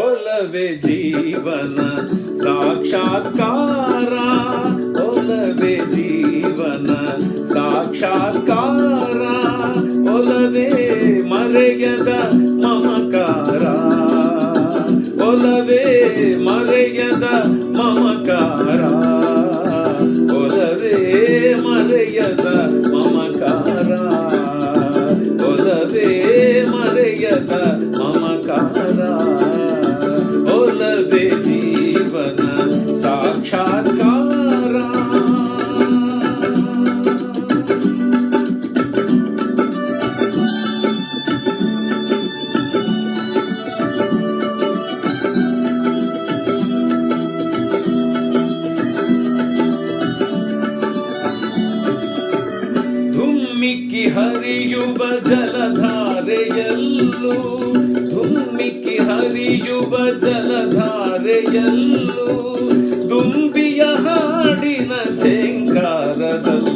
ಒಲವೇ ಜೀವನ ಸಾಕ್ಷಾತ್ಕಾರ, ಒಲವೇ ಜೀವನ ಸಾಕ್ಷಾತ್ಕಾರ, ಒಲವೇ ಮರೆಯದ ಮಮಕಾರ, ಒಲವೇ ಮರೆಯದ ಮಮಕಾರ, ಒಲವೇ ಮರೆಯದ ಮಮಕಾರ, ಒಲವೇ ಮರೆಯದ ಮಮಕಾರ, ಒಲವೇ ಜೀವನ ಸಾಕ್ಷಾತ್ಕಾರ. ಧುಮ್ಮಿಕ್ಕಿ ಹರಿಯುವ ಜಲಧಾರೆಯಲ್ಲೂ, ಧುಮ್ಮಿಕ್ಕಿ ಹರಿಯುವ ಜಲಧಾರೆಯಲ್ಲೂ, ದುಂಬಿಯ ಹಾಡಿನ ಝೇಂಕಾರದಲ್ಲೂ,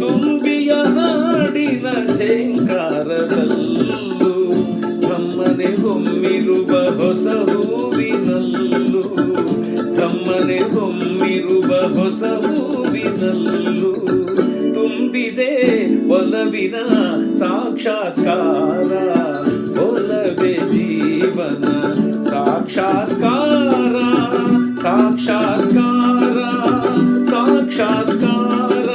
ದುಂಬಿಯ ಹಾಡಿನ ಝೇಂಕಾರದಲ್ಲೂ, ಕಮ್ಮನೆ ಹೊಮ್ಮಿರುವ ಹೊಸ ಹೂವಿನಲ್ಲೂ, ಕಮ್ಮನೆ ಹೊಮ್ಮಿರುವ ಹೊಸ ಹೂವಿನಲ್ಲೂ, ತುಂಬಿದೆ ಒಲವಿನ ಸಾಕ್ಷಾತ್ಕಾರ, ಒಲವೇ ಜೀವನ ಸಾಕ್ಷಾತ್ಕಾರ, ಸಾಕ್ಷಾತ್ಕಾರ, ಸಾಕ್ಷಾತ್ಕಾರ.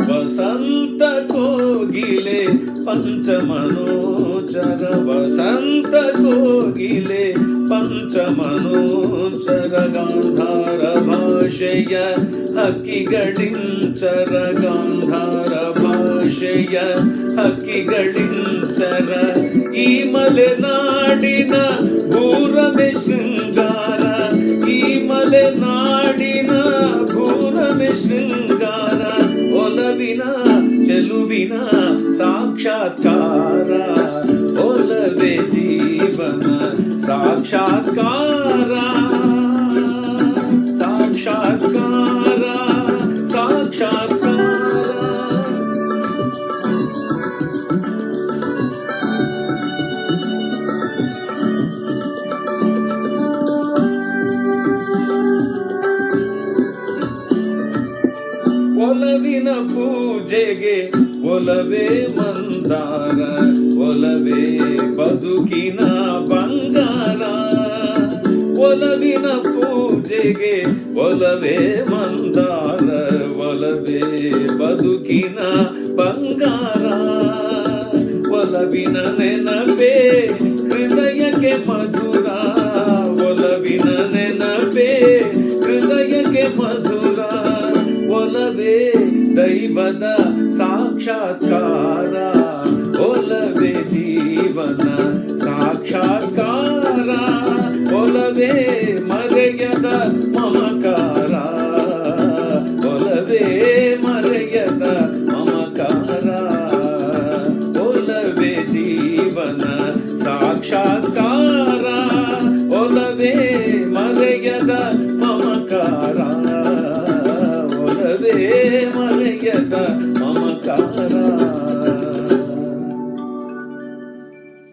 ವಸಂತ ಕೋಗಿಲೆ ಪಂಚಮನೋಚರ, ವಸಂತ ಕೋಗಿಲೆ ಪಂಚಮನೋಚರ, ಗಾಂಧಾರ ಭಾಷೆಯ ಹಕ್ಕಿಗಳಿಂಚರ, ಗಾಂಧಾರ ಭಾಷೆಯ ಹಕ್ಕಿಗಳಿಂಚರ, ಈ ಮಲೆನಾಡಿನ ಭೂರಮೆ ಶೃಂಗಾರ, ಈ ಮಲೆನಾಡಿನ ಭೂರಮೆ ಶೃಂಗಾರ, ಒಲವಿನ ಚೆಲುವಿನ ಸಾಕ್ಷಾತ್ಕಾರ, ಒಲವೇ ಜೀವನ ಸಾಕ್ಷಾತ್ಕಾರ, ಸಾಕ್ಷಾತ್ಕಾರ, ಸಾಕ್ಷಾತ್ಕಾರ. ಒಲವಿನ ಪೂಜೆಗೆ ಒಲವೇ ಮಂದಾರ, ಒಲವೇ ಬದುಕಿನ ಬಂಗಾರ, ಒಲವಿನ ಪೂಜೆಗೆ ಒಲವೇ ಮಂದಾರ, ಒಲವೇ ಬದುಕಿನ ಬಂಗಾರ, ಒಲವಿನ ನೆನಪೇ ಹೃದಯಕ್ಕೆ ಮಧುರ, ಒಲವಿನ ನೆನಪೇ ಹೃದಯಕ್ಕೆ ಮಧುರ, ಒಲವೇ ದೈವದ ಸಾಕ್ಷಾತ್ಕಾರ, ಒಲವೇ ಜೀವನ ಸಾಕ್ಷಾತ್ಕಾರ, ಒಲವೇ ಮರೆಯದ ಮಮಕಾರ, ಒಲವೇ ಮರೆಯದ ಮಮಕಾರ, ಒಲವೇ ಜೀವನ ಸಾಕ್ಷಾತ್ಕಾರ, ಒಲವೇ ಮರೆಯದ ಮಮಕಾರ, ಒಲವೇ ಮರೆಯದ ಮಮಕಾರ.